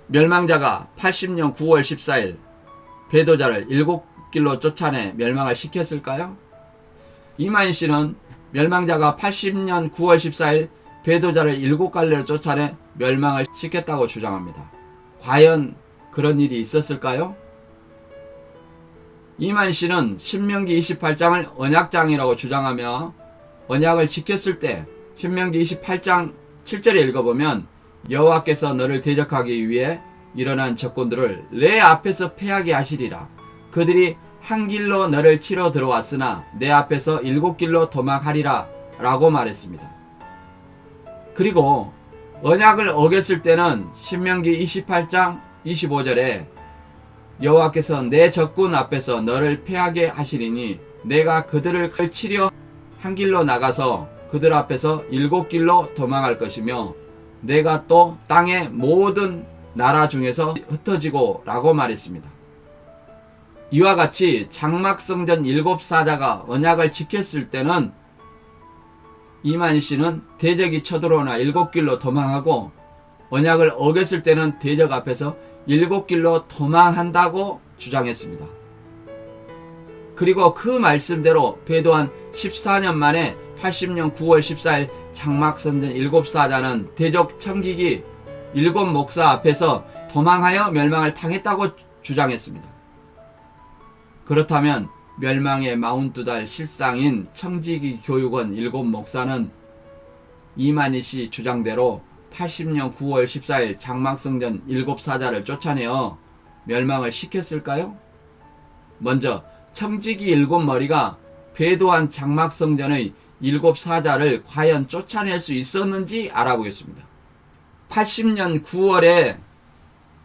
멸망자가 80년 9월 14일 배도자를 7길로 쫓아내 멸망을 시켰을까요? 이만희 씨는 멸망자가 80년 9월 14일 배도자를 7갈래로 쫓아내 멸망을 시켰다고 주장합니다. 과연 그런 일이 있었을까요? 이만희 씨는 신명기 28장을 언약장이라고 주장하며 언약을 지켰을 때 신명기 28장 7절에 읽어보면 여호와께서 너를 대적하기 위해 일어난 적군들을 내 앞에서 패하게 하시리라. 그들이 한 길로 너를 치러 들어왔으나 내 앞에서 7길로 도망하리라 라고 말했습니다. 그리고 언약을 어겼을 때는 신명기 28장 25절에 여호와께서 내 적군 앞에서 너를 패하게 하시리니 내가 그들을 치려 한 길로 나가서 그들 앞에서 7길로 도망할 것이며 내가 또 땅의 모든 나라 중에서 흩어지고 라고 말했습니다. 이와 같이 장막성전 7사자가 언약을 지켰을 때는 이만희 씨는 대적이 쳐들어오나 7길로 도망하고 언약을 어겼을 때는 대적 앞에서 7길로 도망한다고 주장했습니다. 그리고 그 말씀대로 배도한 14년 만에 80년 9월 14일 장막성전 7사자는 대적 청기기 7 목사 앞에서 도망하여 멸망을 당했다고 주장했습니다. 그렇다면 멸망의 42달 실상인 청지기 교육원 7 목사는 이만희 씨 주장대로 80년 9월 14일 장막성전 7사자를 쫓아내어 멸망을 시켰을까요? 먼저 청지기 7머리가 배도한 장막성전의 7사자를 과연 쫓아낼 수 있었는지 알아보겠습니다. 80년 9월에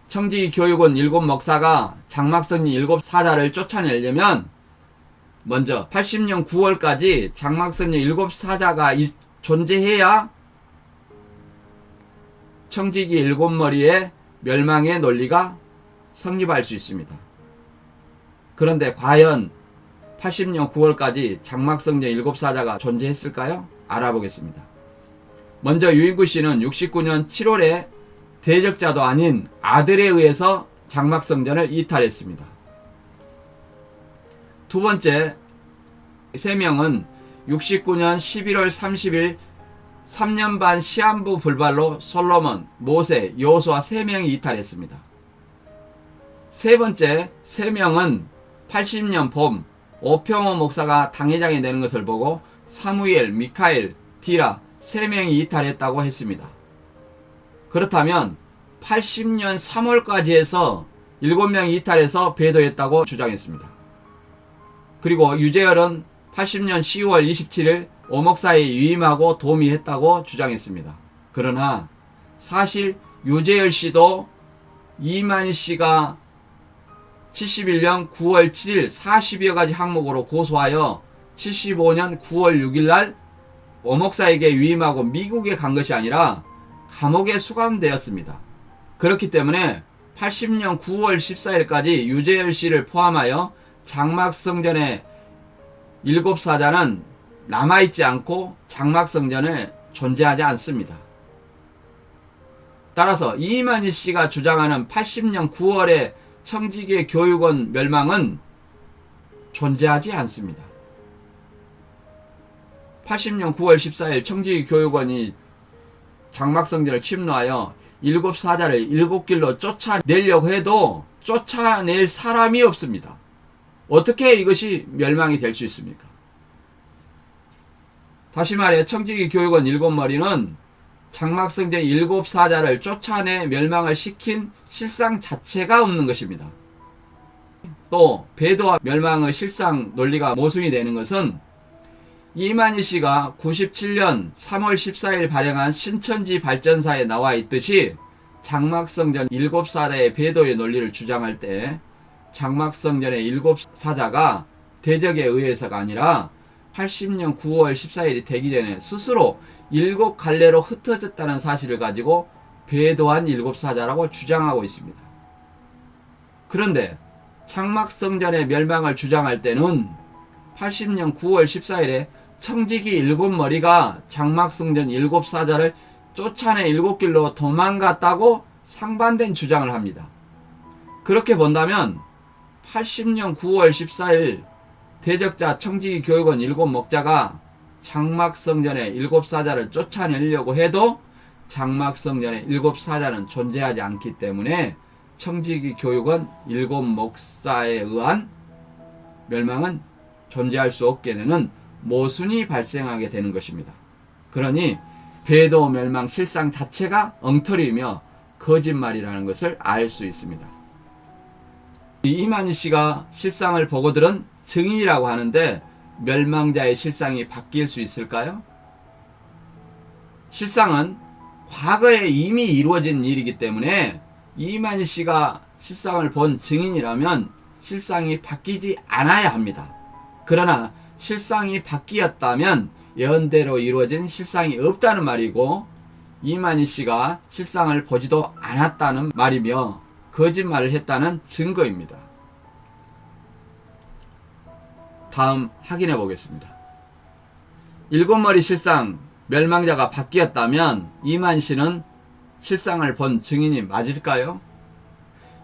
청지기 교육원 7 목사가 장막성전 7사자를 쫓아내려면 먼저 80년 9월까지 장막성전 7사자가 존재해야 청지기 7머리의 멸망의 논리가 성립할 수 있습니다. 그런데 과연 80년 9월까지 장막성전 7사자가 존재했을까요? 알아보겠습니다. 먼저 유인구 씨는 69년 7월에 대적자도 아닌 아들에 의해서 장막성전을 이탈했습니다. 두 번째, 3명은 69년 11월 30일 3년 반 시한부 불발로 솔로몬, 모세, 여호수아 3명이 이탈했습니다. 세 번째, 3명은 80년 봄 오평호 목사가 당회장이 되는 것을 보고 사무엘, 미카엘, 디라 3명이 이탈했다고 했습니다. 그렇다면 80년 3월까지 해서 7명이 이탈해서 배도했다고 주장했습니다. 그리고 유재열은 80년 10월 27일 오목사에 유임하고 도미했다고 주장했습니다. 그러나 사실 유재열 씨도 이만희 씨가 71년 9월 7일 40여 가지 항목으로 고소하여 75년 9월 6일 날 오목사에게 유임하고 미국에 간 것이 아니라 감옥에 수감되었습니다. 그렇기 때문에 80년 9월 14일까지 유재열 씨를 포함하여 장막성전의 7사자는 남아있지 않고 장막성전에 존재하지 않습니다. 따라서 이만희 씨가 주장하는 80년 9월의 청지기 교육원 멸망은 존재하지 않습니다. 80년 9월 14일 청지기 교육원이 장막성전을 침노하여 7사자를 7길로 쫓아내려고 해도 쫓아낼 사람이 없습니다. 어떻게 이것이 멸망이 될 수 있습니까? 다시 말해 청지기 교육원 7머리는 장막성전 7사자를 쫓아내 멸망을 시킨 실상 자체가 없는 것입니다. 또 배도와 멸망의 실상 논리가 모순이 되는 것은 이만희 씨가 97년 3월 14일 발행한 신천지 발전사에 나와 있듯이 장막성전 7사자의 배도의 논리를 주장할 때 장막성전의 7사자가 대적에 의해서가 아니라 80년 9월 14일이 되기 전에 스스로 7갈래로 흩어졌다는 사실을 가지고 배도한 7사자라고 주장하고 있습니다. 그런데 장막성전의 멸망을 주장할 때는 80년 9월 14일에 청지기 7머리가 장막성전 7사자를 쫓아내 7길로 도망갔다고 상반된 주장을 합니다. 그렇게 본다면 80년 9월 14일 대적자 청지기 교육원 7목자가 장막성전의 7사자를 쫓아내려고 해도 장막성전의 7사자는 존재하지 않기 때문에 청지기 교육원 7목사에 의한 멸망은 존재할 수 없게 되는 모순이 발생하게 되는 것입니다. 그러니 배도 멸망 실상 자체가 엉터리이며 거짓말이라는 것을 알 수 있습니다. 이만희 씨가 실상을 보고 들은 증인이라고 하는데 멸망자의 실상이 바뀔 수 있을까요? 실상은 과거에 이미 이루어진 일이기 때문에 이만희 씨가 실상을 본 증인이라면 실상이 바뀌지 않아야 합니다. 그러나 실상이 바뀌었다면 예언대로 이루어진 실상이 없다는 말이고 이만희 씨가 실상을 보지도 않았다는 말이며 거짓말을 했다는 증거입니다. 다음 확인해 보겠습니다. 7머리 실상 멸망자가 바뀌었다면 이만희 씨는 실상을 본 증인이 맞을까요?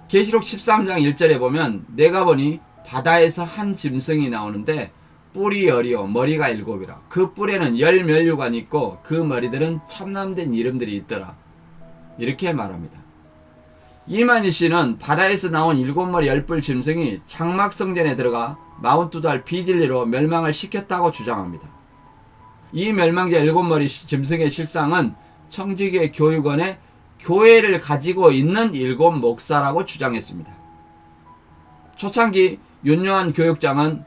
계시록 13장 1절에 보면 내가 보니 바다에서 한 짐승이 나오는데 뿔이 여리요 머리가 7이라 그 뿔에는 10면류관이 있고 그 머리들은 참남된 이름들이 있더라. 이렇게 말합니다. 이만희 씨는 바다에서 나온 7머리 10뿔 짐승이 장막성전에 들어가 42달 비진리로 멸망을 시켰다고 주장합니다. 이 멸망자 7머리 짐승의 실상은 청지기 교육원의 교회를 가지고 있는 7목사라고 주장했습니다. 초창기 윤요한 교육장은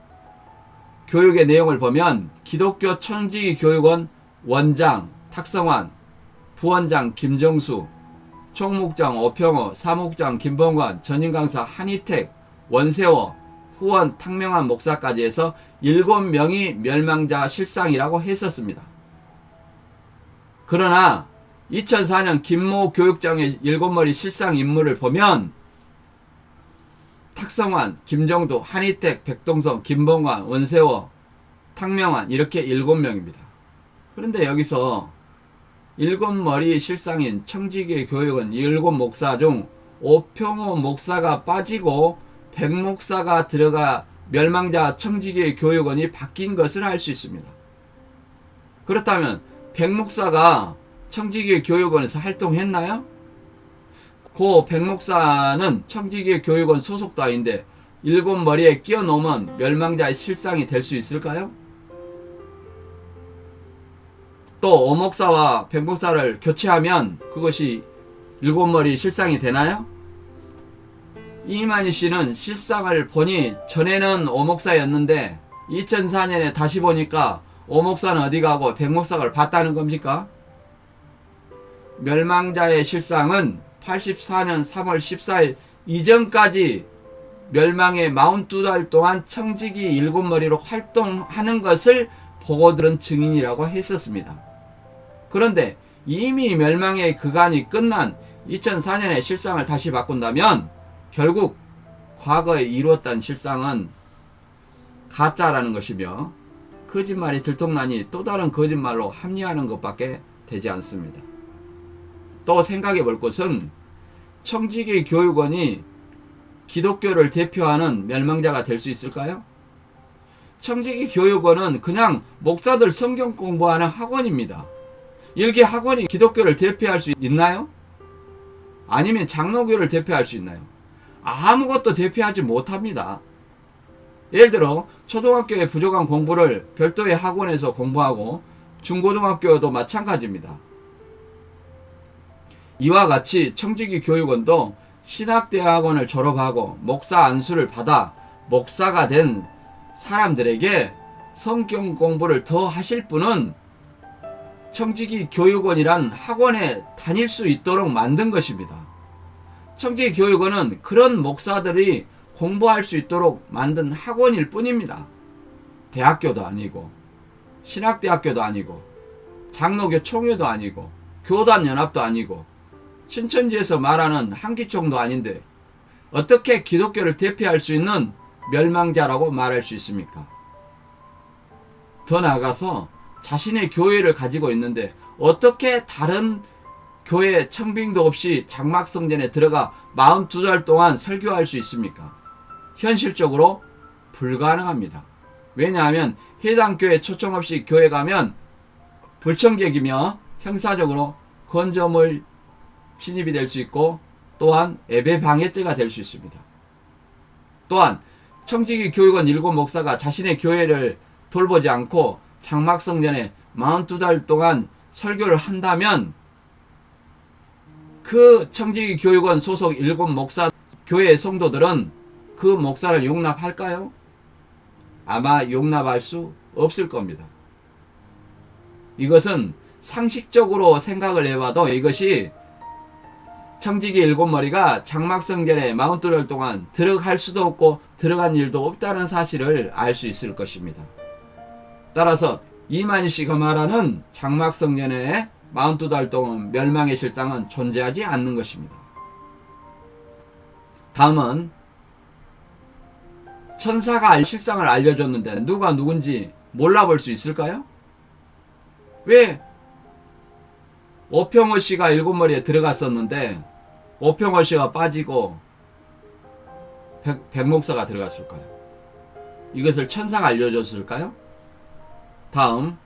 교육의 내용을 보면 기독교 청지기 교육원 원장 탁성환, 부원장 김정수, 총목장 오평호, 사목장 김봉관, 전임강사 한희택, 원세워, 후원 탁명한 목사까지 해서 7명이 멸망자 실상이라고 했었습니다. 그러나 2004년 김모 교육장의 7머리 실상 인물을 보면 탁성환, 김정도, 한희택, 백동성, 김봉관, 원세워, 탁명환 이렇게 7명입니다. 그런데 여기서 7머리 실상인 청지기 교육원 7목사 중 오평호 목사가 빠지고 백목사가 들어가 멸망자 청지기 교육원이 바뀐 것을 알 수 있습니다. 그렇다면 백목사가 청지기 교육원에서 활동했나요? 고 백목사는 청지기 교육원 소속도 아닌데 7머리에 끼어넣으면 멸망자의 실상이 될 수 있을까요? 또 오목사와 백목사를 교체하면 그것이 7머리 실상이 되나요? 이만희 씨는 실상을 보니 전에는 오목사였는데 2004년에 다시 보니까 오목사는 어디 가고 백목사를 봤다는 겁니까? 멸망자의 실상은 84년 3월 14일 이전까지 멸망의 42달 동안 청지기 7머리로 활동하는 것을 보고 들은 증인이라고 했었습니다. 그런데 이미 멸망의 기간이 끝난 2004년에 실상을 다시 바꾼다면 결국 과거에 이루었던 실상은 가짜라는 것이며 거짓말이 들통나니 또 다른 거짓말로 합리화하는 것밖에 되지 않습니다. 또 생각해 볼 것은 청지기 교육원이 기독교를 대표하는 멸망자가 될 수 있을까요? 청지기 교육원은 그냥 목사들 성경 공부하는 학원입니다. 일개 학원이 기독교를 대표할 수 있나요? 아니면 장로교를 대표할 수 있나요? 아무것도 대표하지 못합니다. 예를 들어 초등학교의 부족한 공부를 별도의 학원에서 공부하고 중고등학교도 마찬가지입니다. 이와 같이 청지기 교육원도 신학대학원을 졸업하고 목사 안수를 받아 목사가 된 사람들에게 성경 공부를 더 하실 분은 청지기 교육원이란 학원에 다닐 수 있도록 만든 것입니다. 청지기 교육원은 그런 목사들이 공부할 수 있도록 만든 학원일 뿐입니다. 대학교도 아니고 신학대학교도 아니고 장로교 총회도 아니고 교단연합도 아니고 신천지에서 말하는 한기총도 아닌데 어떻게 기독교를 대표할 수 있는 멸망자라고 말할 수 있습니까? 더 나아가서 자신의 교회를 가지고 있는데 어떻게 다른 교회 청빙도 없이 장막성전에 들어가 42달 동안 설교할 수 있습니까? 현실적으로 불가능합니다. 왜냐하면 해당 교회 초청 없이 교회 가면 불청객이며 형사적으로 건조물 침입이 될 수 있고 또한 예배 방해죄가 될 수 있습니다. 또한 청지기 교육원 7 목사가 자신의 교회를 돌보지 않고 장막성전에 42달 동안 설교를 한다면 그 청지기 교육원 소속 7 목사 교회의 성도들은 그 목사를 용납할까요? 아마 용납할 수 없을 겁니다. 이것은 상식적으로 생각을 해봐도 이것이 청지기 7머리가 장막성전에 42달 동안 들어갈 수도 없고 들어간 일도 없다는 사실을 알 수 있을 것입니다. 따라서 이만희 씨가 말하는 장막성전에 42달 동안 멸망의 실상은 존재하지 않는 것입니다. 다음은 천사가 실상을 알려줬는데 누가 누군지 몰라볼 수 있을까요? 왜 오평호 씨가 7머리에 들어갔었는데 오평호 씨가 빠지고 백목사가 들어갔을까요? 이것을 천사가 알려줬을까요? 다음,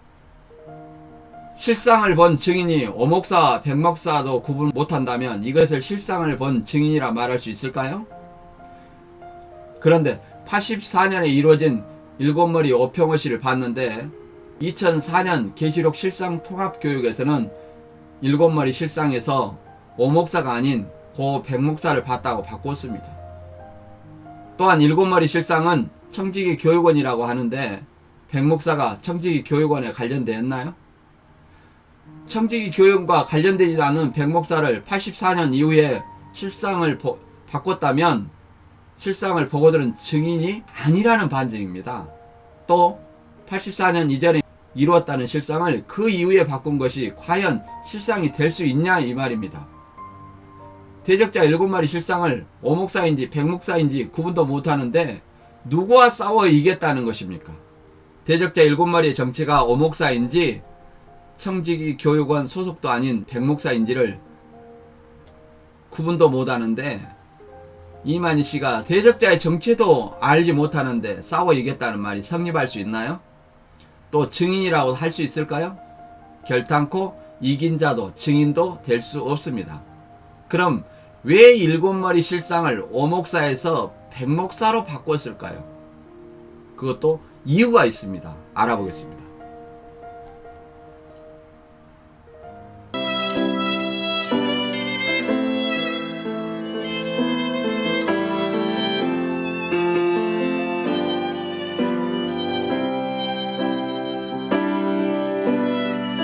실상을 본 증인이 오목사, 백목사도 구분 못한다면 이것을 실상을 본 증인이라 말할 수 있을까요? 그런데 84년에 이루어진 7머리 오평호 씨를 봤는데 2004년 계시록 실상 통합교육에서는 7머리 실상에서 오목사가 아닌 고 백목사를 봤다고 바꿨습니다. 또한 7머리 실상은 청지기 교육원이라고 하는데 백목사가 청지기 교육원에 관련되었나요? 청지기 교육과 관련되지 않은 백목사를 84년 이후에 실상을 바꿨다면 실상을 보고 들은 증인이 아니라는 반증입니다. 또 84년 이전에 이루었다는 실상을 그 이후에 바꾼 것이 과연 실상이 될 수 있냐 이 말입니다. 대적자 7마리 실상을 오목사인지 백목사인지 구분도 못하는데 누구와 싸워 이겼다는 것입니까? 대적자 7마리의 정체가 오목사인지 청지기 교육원 소속도 아닌 백목사인지를 구분도 못하는데 이만희 씨가 대적자의 정체도 알지 못하는데 싸워 이겼다는 말이 성립할 수 있나요? 또 증인이라고 할 수 있을까요? 결탄코 이긴 자도 증인도 될 수 없습니다. 그럼 왜 7머리 실상을 오목사에서 백목사로 바꿨을까요? 그것도 이유가 있습니다. 알아보겠습니다.